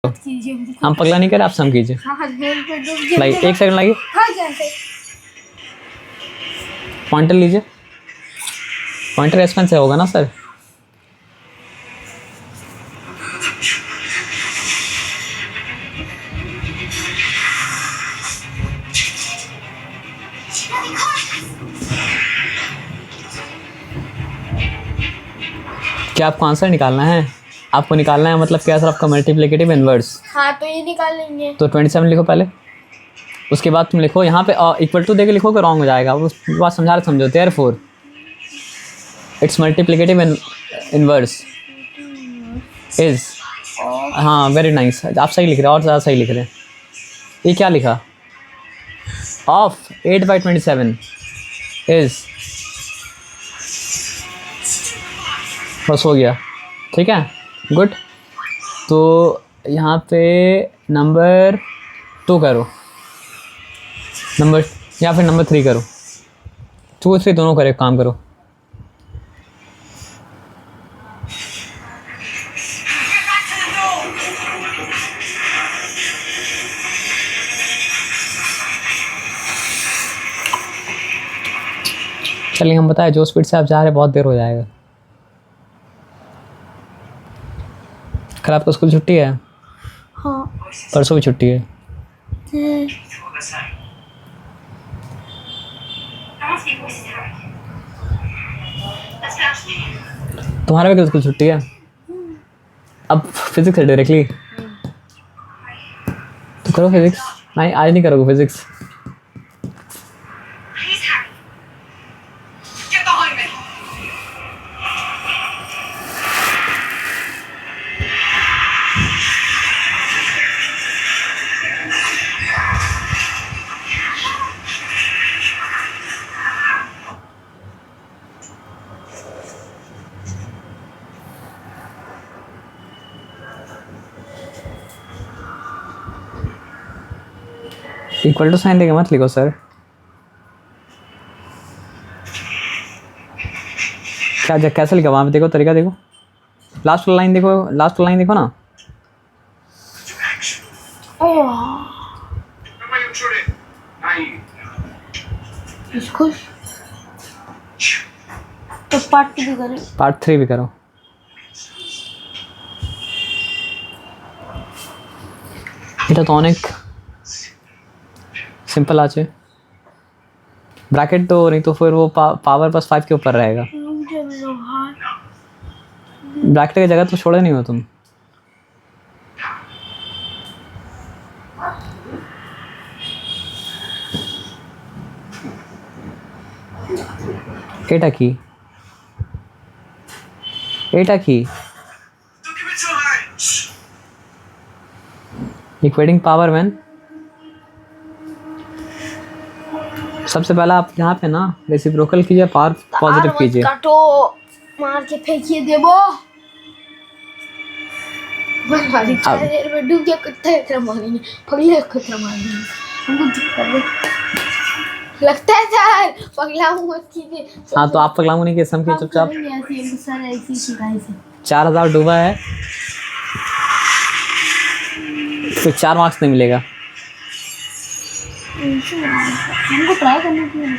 हम पगला नहीं करे, आप सम कीजिए। लाइए, एक सेकंड लाइए, पॉइंटर लीजिए। पॉइंटर एस पेन से होगा ना सर? क्या आपको आंसर निकालना है? आपको निकालना है मतलब क्या सर? आपका मल्टीप्लिकेटिव इनवर्स। हाँ तो ये निकाल लेंगे। तो 27 लिखो पहले, उसके बाद तुम लिखो यहाँ पे इक्वल टू देके लिखोगे रॉन्ग हो जाएगा। उस बात समझा रहे समझो। Therefore it's multiplicative inverse is, हाँ वेरी नाइस, आप सही लिख रहे हो और ज़्यादा सही लिख रहे हैं। ये क्या लिखा? ऑफ 8/27 इज, बस हो गया, ठीक है, गुड। तो यहाँ पे नंबर 2 करो, नंबर या फिर नंबर 3 करो। 2 3 दोनों करे, काम करो। चलिए हम बताएं, जो स्पीड से आप जा रहे हैं बहुत देर हो जाएगा। कल आपको स्कूल छुट्टी है? हाँ। परसों भी छुट्टी है। तुम्हारा भी कल स्कूल छुट्टी है? अब फिजिक्स है डायरेक्टली तो करो फिजिक्स। नहीं आज नहीं करोगे फिजिक्स? इक्वल टू साइन देके मत लिखो सर। क्या कैसे लिखा वहाँ पे? देखो तरीका देखो, लास्ट लाइन देखो, लास्ट लाइन देखो ना। इसको तो पार्ट 2 भी करें, पार्ट 3 भी करो। এটা তো অনেক सिंपल आज है। ब्रैकेट तो नहीं तो फिर वो पावर बस 5 के ऊपर रहेगा। ब्रैकेट की जगह तो छोड़े नहीं हो तुम। এটা কি? এটা কি? Equating power man. सबसे पहला आप यहाँ पे ना रेसिप्रोकल कीजिए, पावर पॉजिटिव कीजिए। काटो, मार के फेंकिए देबो। हमारी चादर में डूब गया, कुत्ते खतरा मारेंगे, पगले खतरा मारेंगे, हमको दिक्कत है लगता है सर। पगला हूँ मत कीजिए। हाँ तो आप पगला नहीं के सम के चुपचाप। ऐसी सर ऐसी शिकायत है। 4000 डूबा है तो 4 मार्क्स नहीं मिलेगा। हमको ट्राई करने के लिए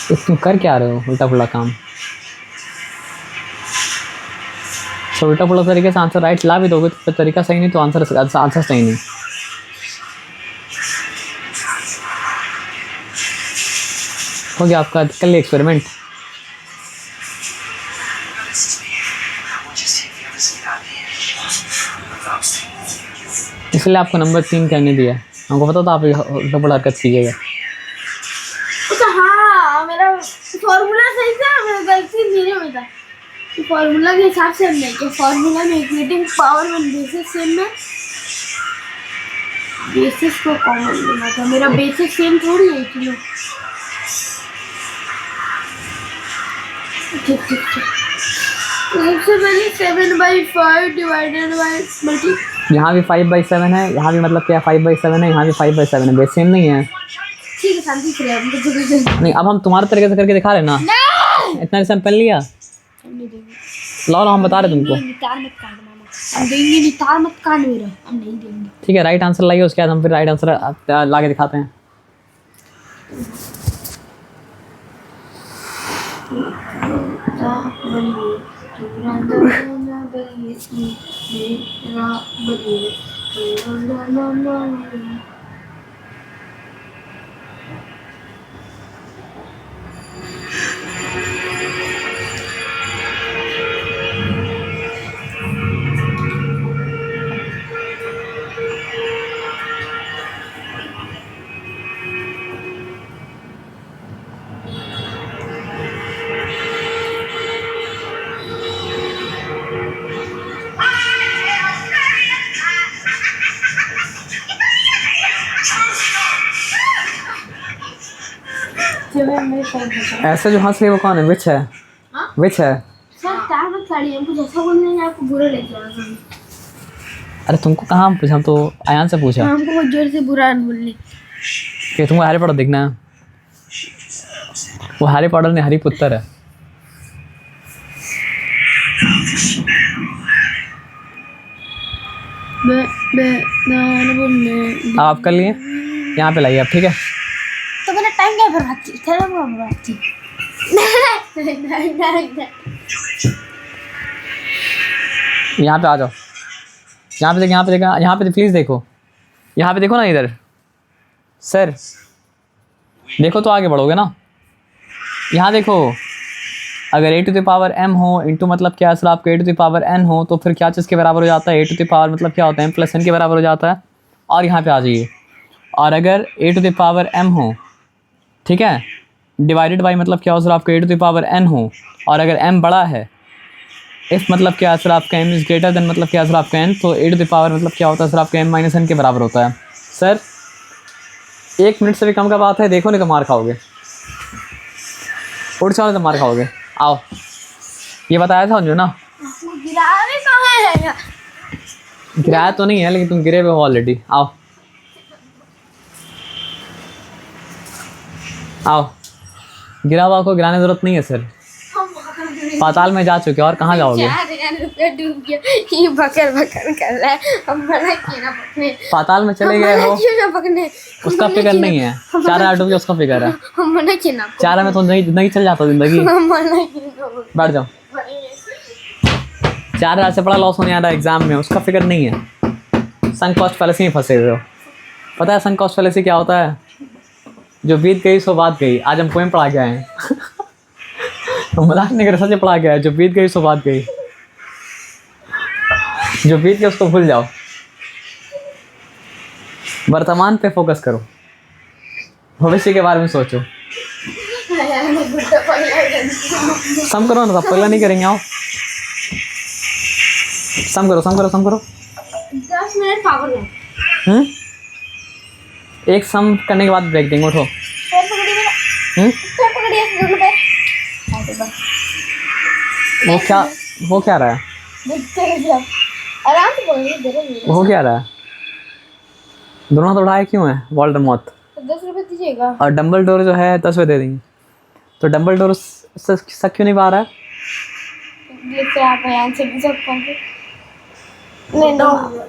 तो तुम कर क्या रहे हो? उल्टा पुल्टा काम। तो उल्टा पुल्टा तरीके से आंसर राइट ला भी दोगे तो तरीका सही नहीं तो आंसर सही नहीं। हो गया आपका कल एक्सपेरिमेंट। इसलिए आपको नंबर 3 करने दिया। हमको पता था आप उल्टा पुल्टा हरकत कीजिएगा। हाँ मेरा फॉर्मूला सही था, मेरा गलती जीरो में था। फॉर्मूला के हिसाब से हमने किया। फॉर्मूला में equating power one basis same में बेसिस को कॉमन लेना था। मेरा बेसिस सेम थोड़ी है किलो। ठीक ठीक ठीक। सबसे पहले 7/5 डिवाइडेड बाय मल्टी। यहाँ भी 5/7 है, यहाँ भी मतलब क्या 5/7 है, यहाँ भी 5/7 है, बेस सेम नहीं है। ठीक है शांति से रहो। नहीं अब हम तुम्हारे तरीके से करके दिखा रहे ना। इतना सैंपल लिया। लो हम बता रहे तुमको। हम देंगे नहीं, तार मत काट मेरा, हम नहीं देंगे। ठीक है, राइट आंसर लाइए, उसके बाद हम फिर राइट आंसर ला के दिखाते हैं। ऐसे जो हंस रही है वो कौन है? विच है? हाँ? विच है? सर तार मत काटिए, हमको जैसा बोलने हैं आपको बुरा लग जाएगा। अरे तुमको कहाँ पूछा? हम तो आयान से पूछा हमको बहुत जोर से बुरा बोलने। कि तुमको हैरी पॉटर देखना है। वो हैरी पॉटर ने हरी पुत्र है। आप कर लिए, यहाँ पे लाइए आप, ठीक है? तो मेरा टाइम क्या बर्बाद की, चलो बर्बाद की। यहाँ पे आ जाओ, यहाँ पे देख, यहाँ पे देखो, यहाँ पे प्लीज़ देखो, यहाँ पे देखो ना, इधर सर देखो तो आगे बढ़ोगे ना। यहाँ देखो, अगर a to the power m हो इंटू मतलब क्या सर आपका a to the power n हो तो फिर क्या चीज़ के बराबर हो जाता है? a टू द पावर मतलब क्या होता है? m प्लस n के बराबर हो जाता है। और यहाँ पे आ जाइए, और अगर a to the power m हो, ठीक है, डिवाइडेड बाई मतलब क्या हो सर आपका a to the power n हो, और अगर m बड़ा है, इफ मतलब क्या सर आपका m इज़ ग्रेटर देन मतलब क्या सर आपका n, तो a टू द पावर मतलब क्या होता है सर आपका m माइनस n के बराबर होता है। सर 1 मिनट से भी कम का बात है, देखो नहीं तो मार खाओगे, उड़ जाओ तो मार खाओगे। आओ, ये बताया था जो ना, गिरावे कहाँ है? गिराया तो नहीं है लेकिन तुम गिरे हुए हो ऑलरेडी। आओ आओ, गिरा हुआ को गिराने की जरूरत नहीं है सर, पाताल में जा चुके और कहाँ जाओगे? 4000 रुपया डूब गया, ये बकर बकर कर रहा है, हम मना किए ना पकने। पाताल में चले गए हो, क्यों ना पकने? उसका फिक्र नहीं है, 4000 डूब गया उसका फिक्र है। हम मना किए ना। 4 में तो नहीं चल जाता जिंदगी। हम मना किए ना। बैठ जाओ, 4000 से बड़ा लॉस होने आ रहा है एग्जाम में, उसका फिक्र नहीं है। संक कॉस्ट फैलेसी में फंसे हुए हो। पता है संक कॉस्ट फैलेसी क्या होता है? जो बीत गई सो बात गई। आज हम पोएम पढ़ा के आए हैं। मजाक नहीं कर, सच पढ़ा के आए। जो बीत गई सो बात गई, जो बीत गया उसको भूल जाओ, वर्तमान पे फोकस करो, भविष्य के बारे में सोचो। सम करो ना, पगला नहीं करेंगे। आओ सम करो, सम करो, सम करो। 10 मिनट पावर है। एक सम करने के बाद ब्रेक देंगे। उठो। पैर पकड़िए मेरा। पैर पकड़िए दोनों पैर। वो क्या रहा है? देखते रहिए, आराम से पकड़िए, जरा वो क्या रहा है? दोनों हाथ उठाए क्यों है? वोल्डेमॉर्ट। 10 रुपए दीजिएगा। और डम्बलडोर जो है 10 रुपये दे देंगे। तो डम्बलडोर सक क्यों नहीं पा रहा है? देखते आप यहाँ से भी सब करके। नहीं,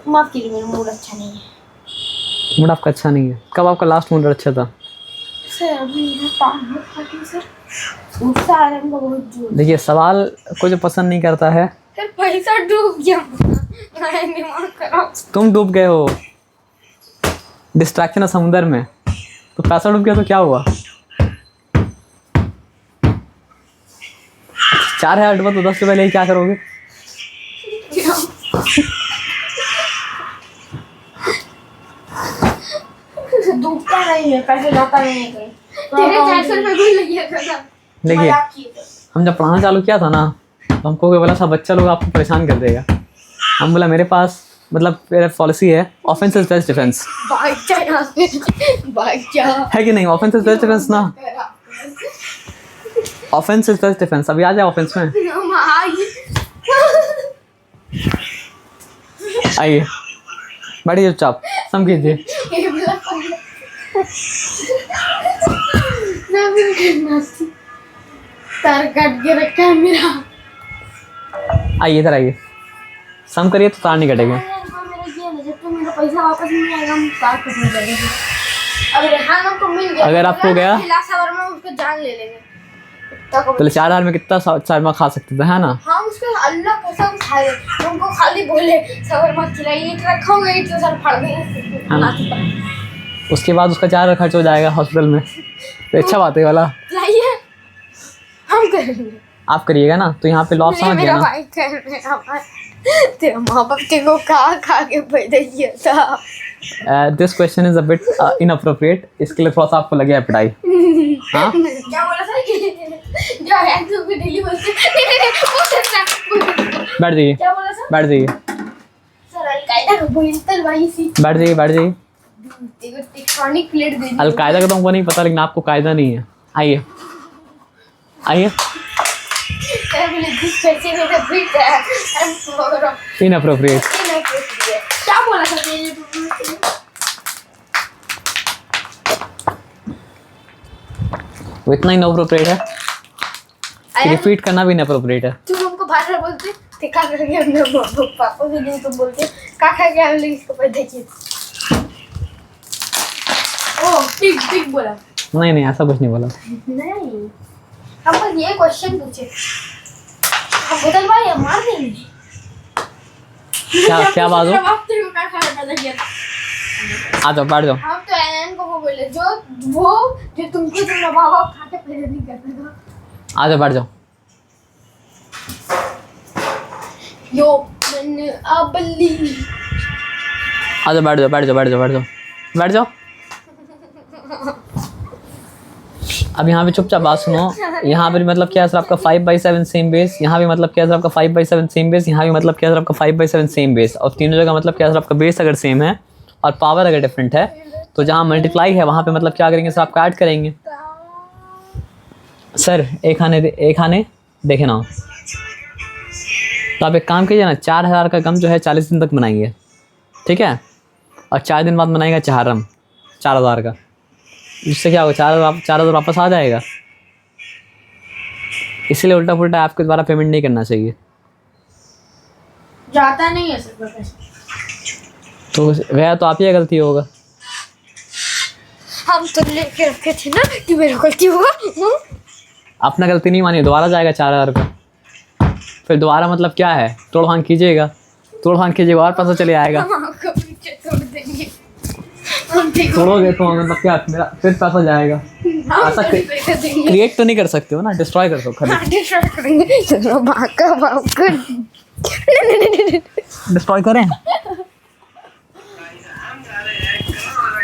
माफ कीजिए, मेरा मूड अच्छा नहीं है। मूड आपका अच्छा नहीं है? कब आपका लास्ट मूड अच्छा था? सर अभी मेरा टाइम बहुत खाती है सर, गुस्सा आ रहा है बहुत जोर। देखिए, सवाल को जो पसंद नहीं करता है। सर पैसा डूब गया, मैं दिमाग खराब। तुम डूब गए हो डिस्ट्रैक्शन है समुद्र में, तो पैसा डूब गया तो क्या हुआ? 4000 डूबा तो 10 रुपये ले क्या करोगे? डूबता नहीं है, पैसे जाता नहीं है। तेरे 400 रुपए भी लगे था। देखिए, हम जब पढ़ाना चालू किया था ना, तो हमको कोई बोला था बच्चा लोग आपको परेशान कर देगा। हम बोला मेरे पास मतलब मेरा पॉलिसी है, ऑफेंस इज बेस्ट डिफेंस। भाग जा यहाँ से, भाग जा। है कि नहीं? ऑफेंस इज बेस्ट डिफेंस ना, ऑफेंस इज बेस्ट डिफेंस। अभी आ जाए ऑफेंस में। आइए, बैठिए चुपचाप, सम कीजिए। तार काट के रखा है मेरा। आइए इधर आइए, सम करिए तो तार नहीं कटेगा। मेरा ये है, जब तक मेरा पैसा वापस नहीं आएगा हम तार कटने लगेंगे। अब रेहान को मिल गया, अगर आपको गया खिलासा में उसको जान ले लेंगे। पहले 4000 में कितना शर्मा खा सकते थे, है ना? हाँ उसको अल्लाह कसम खाए, उनको खाली बोले शवरमा खिलाइए, ईट रखोगे ईट सर फाड़ देंगे। उसके बाद उसका 4000 खर्च हो जाएगा हॉस्पिटल में, तो अच्छा बात है वाला। लाइए हम करेंगे, आप करिएगा ना, तो यहाँ पे लॉ समझ गया मेरा ना। भाई कर रहा है, तेरा माँ बाप तेरे खा खा के पैदा किया था। This question is a bit inappropriate, इसके लिए थोड़ा सा आपको लगे पिटाई। हाँ क्या बोला सर कि जो है तो भी डेली बोलते बैठ जाइए, क्या बोला सर? बैठ जाइए, सर अलकायदा का बोलते भाई सी बैठ जाइए, बैठ जाइए। देखो टेक्टोनिक प्लेट दे दी। अलकायदा का तो हमको नहीं पता, लेकिन आपको कायदा नहीं है। आइए आइए। सर बोले जिस पैसे में तो फिट है इनअप्रोप्रिएट। क्या बोला था तेरे? वो इतना इनअप्रोप्रिएट है, रिपीट करना भी इनअप्रोप्रिएट है। तुम हमको भाषा बोलते थे का करके हमने पापा से नहीं तुम बोलते का खा के हमने इसको पर देखिए। ओ पिग पिग बोला। नहीं नहीं, ऐसा कुछ नहीं बोला। नहीं हम बस ये क्वेश्चन पूछे, हम बोतल भाई हम मार देंगे। क्या बात हो? आप तेरे को का खा पैदा किया था? आ जाओ, बैठ जाओ। हम तो एन को वो बोले जो तुमको तुम्हारा माँ बाप खा के पैदा नहीं करता था। आ जाओ, बैठ जाओ। यो मैंने अबली। आ जाओ, बैठ जाओ, बैठ जाओ, बैठ जाओ, बैठ जाओ, बैठ जाओ। अब यहाँ पे चुपचाप बात सुनो। यहाँ पे मतलब क्या है सर आपका 5/7 सेम बेस, यहाँ भी मतलब क्या है सर आपका 5/7 सेम बेस, यहाँ भी मतलब क्या है सर आपका 5/7 सेम बेस, और तीनों जगह मतलब क्या है सर आपका बेस अगर सेम है और पावर अगर डिफरेंट है, तो जहाँ मल्टीप्लाई है वहाँ पे मतलब क्या करेंगे सर आपका ऐड करेंगे। सर एक आने देखे ना, तो आप एक काम कीजिए ना, 4000 का गम जो है 40 दिन तक मनाएंगे, ठीक है, और 4 दिन बाद मनाएगा चाहरम 4000 का। इससे क्या होगा, 4000 वापस आ जाएगा। इसलिए उल्टा पुल्टा आपके द्वारा पेमेंट नहीं करना चाहिए। जाता नहीं है सर, तो गया तो आप ही गलती होगा। हम तो लेके रखे थे ना कि मेरी गलती होगा। अपना गलती नहीं मानिए, दोबारा जाएगा 4000 का। फिर दोबारा मतलब क्या है, तोड़ भांग कीजिएगा, और पैसा चले आएगा। हम आपको पीछे तोड़ देंगे। तोड़ोगे तो मतलब क्या मेरा फिर पैसा जाएगा। ऐसा क्रिएट तो नहीं कर सकते हो ना, डिस्ट्रॉय कर दो खाली। डिस्ट्रॉय करें।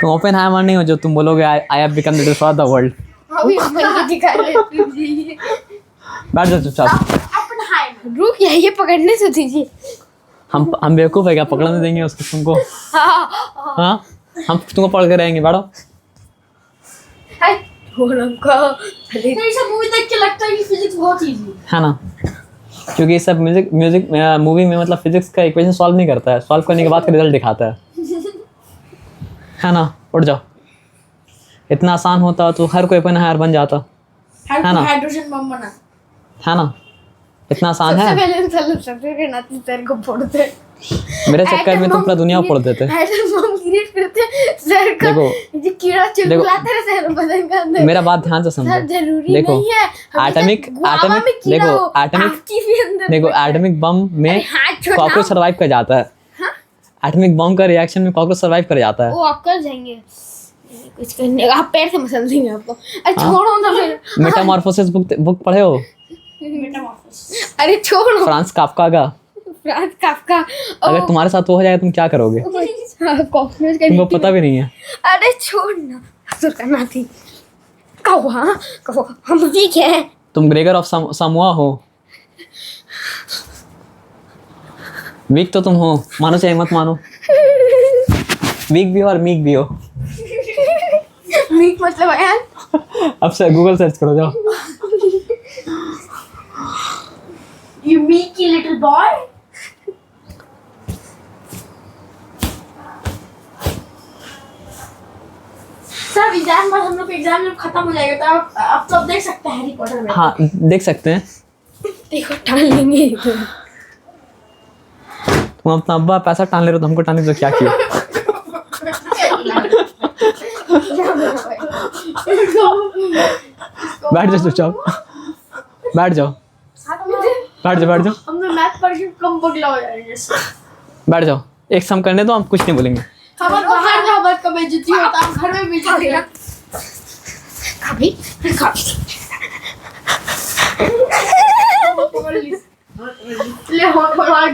तुम ओपन हैमर नहीं हो जो तुम बोलोगे I have become the destroyer the world. बैठ जाओ चुपचाप। रुक ये पकड़ने से दीजिए। हम बेवकूफ़ है क्या, पकड़ने देंगे उसको तुमको? हाँ हम तुमको पढ़ के रहेंगे, बैठो। मूवी देख के लगता है कि फिजिक्स बहुत इजी है ना, क्योंकि ये सब म्यूजिक मूवी में मतलब फिजिक्स का इक्वेशन सॉल्व नहीं करता है, सॉल्व करने के बाद रिजल्ट दिखाता है ना। उठ जाओ, इतना आसान होता तो हर कोई अपन हायर बन जाता, है ना, हाइड्रोजन बम बना, है ना, इतना आसान है। सबसे पहले नाती सर को फोड़ते, मेरे चक्कर में तुम पूरा दुनिया फोड़ देते। एटम बम क्रिएट करते सर का, जो कीड़ा चुलबुलाता है सर बदन के अंदर। मेरा बात ध्यान से समझो, देखो एटॉमिक बम में कॉकरोच सर्वाइव कर जाता है। एटॉमिक बम का रिएक्शन में कॉकरोच सर्वाइव कर जाता है। वो आप कर जाएंगे, कुछ करने आप पैर से मसल देंगे आपको। अरे छोड़ो ना फिर। मेटामॉर्फोसिस बुक पढ़े हो? अरे छोड़ो, फ्रांस काफका का। अगर तुम्हारे साथ हो जाए तुम क्या करोगे? कॉकरोच का तुमको पता भी नहीं है। अरे छोड़ ना, हसुर करना थी। कहो हम वीक हैं। तुम ग्रेगर ऑफ सामोआ हो। वीक तो तुम हो, मानो चाहे मत मानो। वीक भी हो और मीक भी हो। मीक मतलब यार, अब से गूगल सर्च करो जाओ। You meeky little boy. Sir exam बाद हम लोग एग्जाम जब खत्म हो जाएगा तो आप तो देख सकते हैं हैरी पॉटर में। हाँ देख सकते हैं। देखो टाल लेंगे। तुम अपना अब्बा पैसा टान ले रहे हो तो हमको टाने तो क्या किया? बैठ जाओ चुपचाप, बैठ जाओ बैठ जाओ बैठ जाओ हमने मैथ पढ़ के कम पगला हो जाएंगे। बैठ जाओ, एक सम करने दो, हम कुछ नहीं बोलेंगे। हम बाहर ना मत कभी जितनी होता हम घर में भी जाएगा कभी ले हो पगला।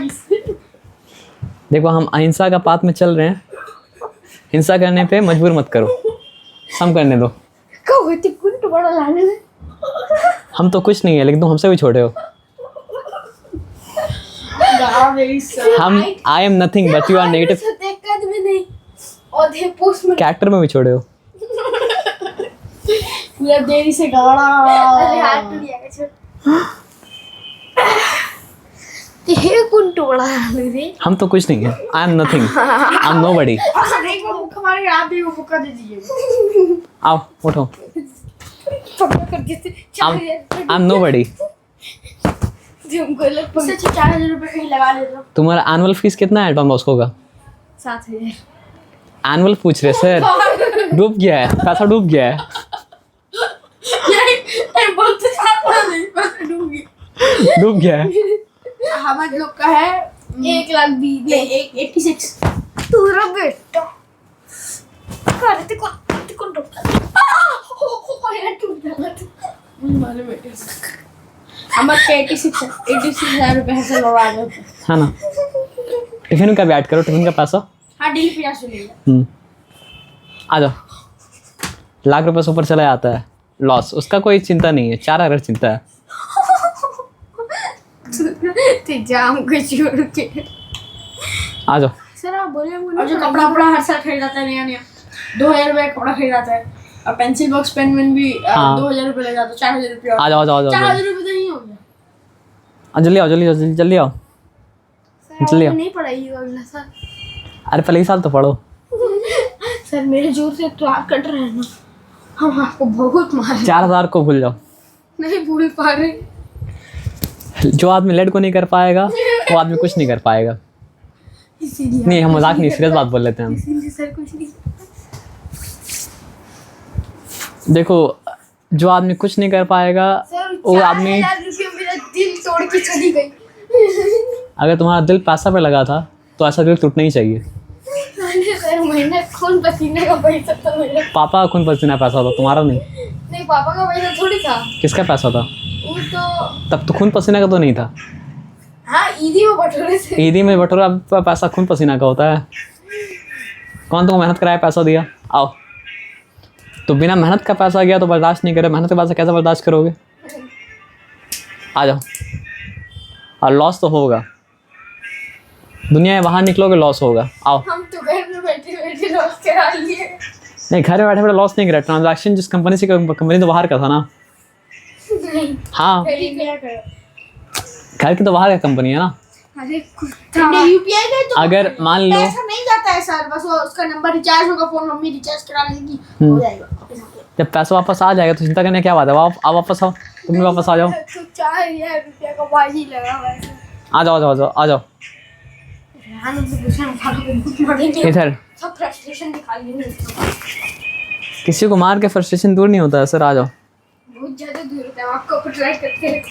देखो हम अहिंसा का पाथ में चल रहे हैं, हिंसा करने पे मजबूर मत करो, सम करने दो। कब होती कुंट बड़ा लाने में हम तो कुछ नहीं है, लेकिन तुम हमसे भी छोटे हो। हम I am nothing but you are negative. कद में नहीं औधे पोस्ट में कैरेक्टर में भी छोटे हो। ये देरी से गाड़ा अरे हाथ टूट गया छोड़ ये कुंट बड़ा लाने रे। हम तो कुछ नहीं है, आई am nothing, I am nobody. एक बार मुक्का मारेंगे, आप भी वो मुक्का दे दीजिए। आओ उठो, पकड़ कर देते आई एम नोबडी। हमको लगभग 4000 रुपए कहीं लगा लेता। तुम्हारा एनुअल फीस कितना है डॉन बॉस्को का? 7000। एनुअल पूछ रहे सर, डूब गया है, पैसा डूब गया है। ये बोलते चाहता नहीं, पैसा डूब गया। डूब गया है। हमारे लोग का है 1,20,000 पूरा बेटा करते कौन डूबता यार टूट गया मालूम है हमारे 86,000 रुपए से लौटा दो है ना? टिफिन का भी ऐड करो, टिफिन का पैसा। हाँ डेली 50 मिलेगा। आ जाओ, लाख रुपए से ऊपर चला जाता है लॉस, उसका कोई चिंता नहीं है, 4,000 चिंता है। तो जाम को छोड़ के आ जाओ। सर आप बोले और जो कपड़ा वपड़ा हर साल खरीदाता है नया 2,000 रुपए कपड़ा खरीदाता है और पेंसिल बॉक्स पेन वेन भी 2,000 रुपए ले जाता है। 4,000 रुपए आ जाओ आ जाओ आ जाओ 4,000 रुपए तो नहीं हो गया। जल्दी आओ जल्दी आओ जल्दी आओ जल्दी आओ। नहीं पढ़ाई अगला साल। अरे पहले ही साल तो पढ़ो। सर मेरे जोर से तो आग कट रहे हैं ना, हम आपको बहुत मार 4,000 को भूल जाओ। नहीं भूल पा रहे। जो आदमी लेट को नहीं कर पाएगा वो आदमी कुछ नहीं कर पाएगा। इसीलिए नहीं हम मजाक नहीं, सीरियस बात बोल लेते हैं हम। इसीलिए सर कुछ नहीं। देखो जो आदमी कुछ नहीं कर पाएगा वो आदमी, 4,000 रुपये मेरा दिल तोड़ के चली गई। अगर तुम्हारा दिल पैसा पे लगा था तो ऐसा दिल टूटना ही चाहिए। सर महीना खून पसीने का पैसा था मेरा। पापा का खून पसीना पैसा था, तुम्हारा नहीं। नहीं पापा का पैसा थोड़ी था। किसका पैसा था? वो तो तब तो खून पसीना का तो नहीं था। हाँ ईदी में बटोरे थे। ईदी में बटोरा पैसा खून पसीना का होता है। कौन तुमको मेहनत कराया पैसा दिया? आओ तो बिना मेहनत का पैसा गया तो बर्दाश्त नहीं करे, मेहनत का पैसा कैसे बर्दाश्त करोगे? आ जाओ। और लॉस तो होगा, दुनिया में बाहर निकलोगे लॉस होगा। आओ। हम तो घर में बैठे बैठे लॉस करा लिए। नहीं घर में बैठे बैठे लॉस नहीं करा, ट्रांजैक्शन जिस कंपनी से, कंपनी तो बाहर का था ना। नहीं हाँ क्या कर घर की तो बाहर का कंपनी है ना। अरे कुत्ता यूपीआई का तो अगर मान लो पैसा नहीं जाता है सर, बस वो उसका नंबर रिचार्ज होगा, फोन मम्मी रिचार्ज करा लेगी हो जाएगा। जब पैसा वापस आ जाएगा तो चिंता करने क्या बात है। आप वापस आओ, तुम भी वापस आ जाओ। तो 4,000 रुपया का बाजी लगा हुआ है। आ जाओ आ जाओ आ जाओ आ जाओ इधर। सब फ्रस्ट्रेशन दिखा लेंगे। किसी को मार के फ्रस्ट्रेशन दूर नहीं होता है सर। आ जाओ। बहुत ज़्यादा दूर होता है, आपको ट्राई करते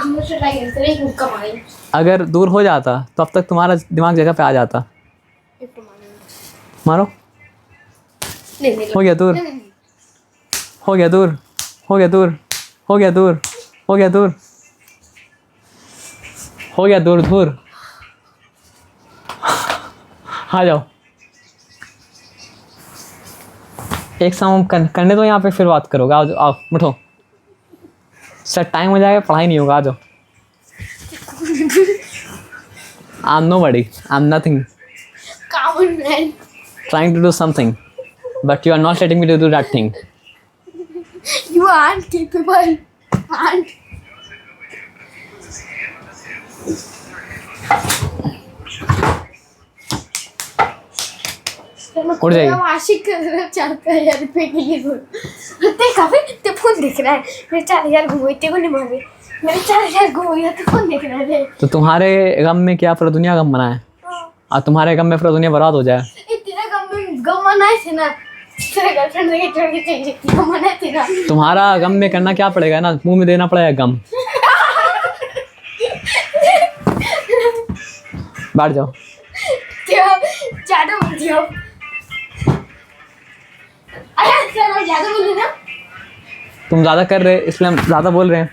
मुझसे ट्राई करते रहे मुक्का मारेंगे। अगर दूर हो जाता तो अब तक तुम्हारा दिमाग जगह पे आ जाता। मारो। नहीं हो गया दूर, हो गया दूर, हो गया दूर, हो गया दूर, हो गया दूर, हो गया दूर दूर। आ जाओ। एक सम करने दो यहाँ पे, फिर बात करोगे। आओ आओ उठो सर, टाइम हो जाएगा, पढ़ाई नहीं होगा। आ जाओ। I am nobody, I am nothing, common man trying to do something but you are not letting me to do that thing. You aren't capable. Aren't. उड़ जाइए। आशिक 4,000 रुपये के लिए ते काफी ते फोन दिख रहा है। मैं 4,000 घूमते को नहीं मारे मेरे 4000 गुम हो गया तो कौन देख रहा है? तो तुम्हारे गम में क्या पूरा दुनिया गम बनाए और तुम्हारे गम में पूरा दुनिया बर्बाद हो जाए? तेरा गम मनाए थे ना, तेरा गर्लफ्रेंड लेके छोड़ के चली जाती, गम मनाए थे ना। तुम्हारा गम में करना क्या पड़ेगा ना, मुंह में देना पड़ेगा गम। बैठ जाओ। ज्यादा मत दियो। अरे चलो ज्यादा बोल ना। तुम ज्यादा कर रहे इसलिए हम ज्यादा बोल रहे हैं।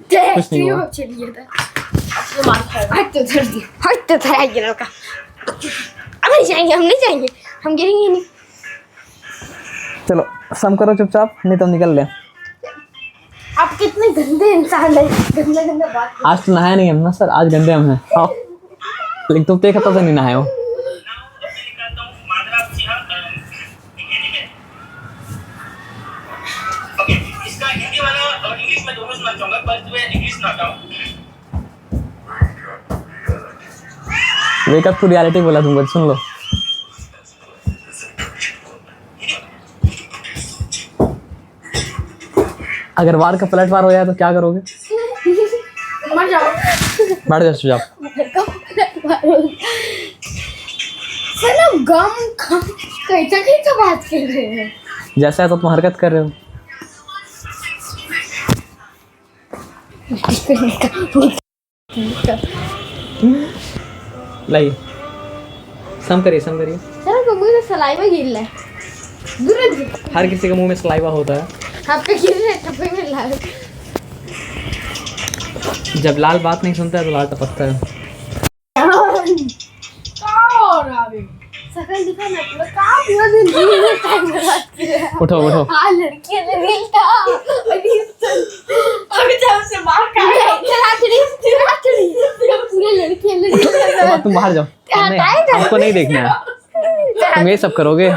कुछ नहीं हुआ। चलिए था हट तो धर दिया, हट तो धरा गिरा का। अब नहीं जाएंगे, हम नहीं जाएंगे, हम गिरेंगे नहीं। चलो सम करो चुपचाप, नहीं तो हम निकल ले। आप कितने गंदे इंसान है, गंदा गंदा बात। आज तो नहाया नहीं हम ना सर, आज गंदे हम हैं। आओ। लेकिन तुम तो एक हफ्ता से नहीं नहाए हो। इसका हिंदी वाला और इंग्लिश में दोनों सुना चाहूंगा, पर मैं इंग्लिश सुनाता हूँ। वेक अप टू रियलिटी बोला तुमको, सुन लो। अगर वार का पलटवार हो जाए तो क्या करोगे? मर जाओ। बैठ जाओ चुपचाप। सर गम कैसा कैसा बात कर रहे हैं? जैसा है तो तुम हरकत कर रहे हो। लाई सम करिए, सम करिए। सर तो मुझे सलाइवा गिर रहा है। दूर हर किसी के मुंह में सलाइवा होता है। आप पे गिर रहा है, टप्पे में लाल। जब लाल बात नहीं सुनता है तो लाल टपकता है। सकल दिखा ना पूरा, कहाँ पूरा दिन जीने टाइम बर्बाद किया। उठो उठो। हाँ लड़की ने मिलता अभी जब से मार का चला चली पूरे लड़की ने तुम बाहर जाओ, हमको नहीं देखना है। तुम यही सब करोगे?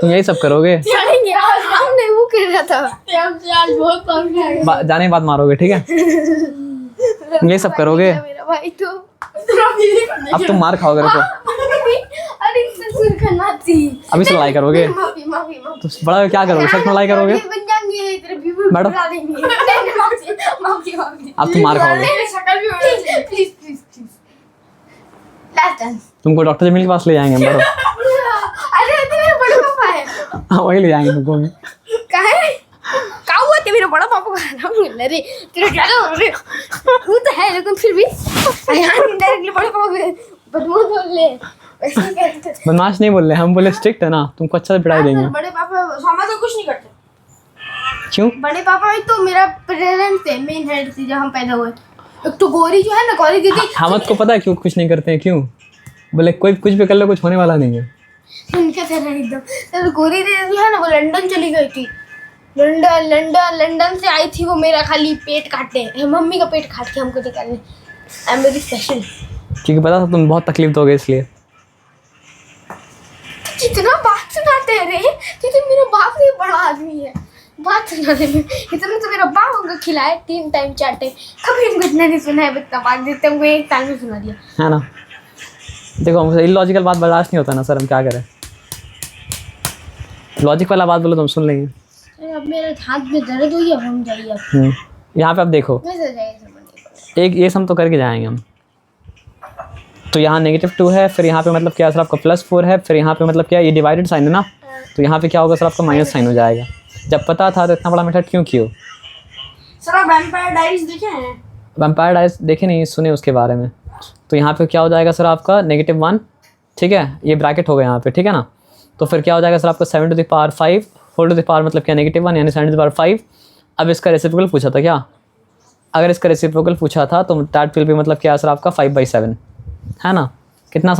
तुम यही सब करोगे? हमने वो कर रहा था बहुत जाने के बाद मारोगे, ठीक है? तुम यही सब करोगे? मेरा भाई तो अब तुम मार खाओगे। रुको, अरे ससुर का नाती अभी से लड़ाई करोगे? माफी माफी माफी तो बड़ा होके क्या करोगे? सच में लड़ाई करोगे? बन जाएंगे तेरे व्यूवर मैडम। बढ़ा देंगे। माफी माफी माफी अब तुम मार खाओगे। शक्ल भी please please please last dance. तुमको डॉक्टर जमील के पास ले जाएंगे हम। बड़ो अरे तो मेरा बड़ा पापा है। हाँ वही ले जाएंगे तुमको भी। कहाँ है? कहाँ हुआ ते मेरा बड़ा पापा का नाम बोल रहे तेरा क्या हो रहे वो तो है लेकिन फिर भी यहाँ डायरेक्टली बड़े पापा बदमाश बोल ले वैसे ही कहते। बदमाश नहीं बोल रहे हम, बोले स्ट्रिक्ट है ना, तुमको अच्छा से पिटाई देंगे। बड़े पापा सामा तो कुछ नहीं करते। क्यों? बड़े पापा भी तो मेरा पेरेंट्स थे, मेन हेड थे जब हम पैदा हुए। एक तो गोरी जो है ना, गोरी दीदी हमद को पता है क्यों कुछ नहीं करते हैं? क्यों? बोले कोई कुछ भी कर लो, कुछ होने वाला नहीं है। उनके तरह एकदम। तो गोरी दीदी जो है ना वो लंदन चली गई थी। लंदन से आई थी वो मेरा खाली पेट काटने, मम्मी का पेट काट के हमको निकालने। I am very special. क्योंकि पता था तुम बहुत तकलीफ दोगे इसलिए। कितना बात सुनाते हैं रे, तो मेरा बाप भी बड़ा आदमी है बात सुनाने में। इतना तो मेरा बाप हमको खिलाए 3 टाइम 4 टाइम, कभी हमको इतना नहीं सुना है। इतना बात देते हमको 1 टाइम में सुना दिया है ना? देखो हमसे इलॉजिकल बात बर्दाश्त नहीं होता ना सर, हम क्या करें? लॉजिक वाला बात बोलो तो हम सुन लेंगे। अब मेरे हाथ में दर्द हुई है, हम जाइए अब। यहाँ पे आप देखो, एक ये सम तो करके जाएंगे हम। तो यहाँ -2 है, फिर यहाँ पे मतलब क्या सर आपका +4 है, फिर यहाँ पे मतलब क्या ये डिवाइडेड साइन है ना, तो यहाँ पे क्या होगा सर आपका माइनस साइन हो जाएगा। जब पता था तो इतना बड़ा मेथड क्यों किया? सर आप वैम्पायर डायरीज देखे हैं? वैम्पायर डायरीज देखे नहीं, सुने उसके बारे में। तो यहाँ पे क्या हो जाएगा सर आपका -1, ठीक है? ये ब्रैकेट होगा यहाँ पे, ठीक है ना? तो फिर क्या हो जाएगा सर आपका 7 to the power 5 whole to the power मतलब क्या -1 यानी 7 to the power 5। अब इसका रेसिप्रोकल पूछा था क्या? अगर इसका रेसिप्रोकल पूछा था तो दैट विल बी मतलब क्या सर आपका 5/7, है ना? कितना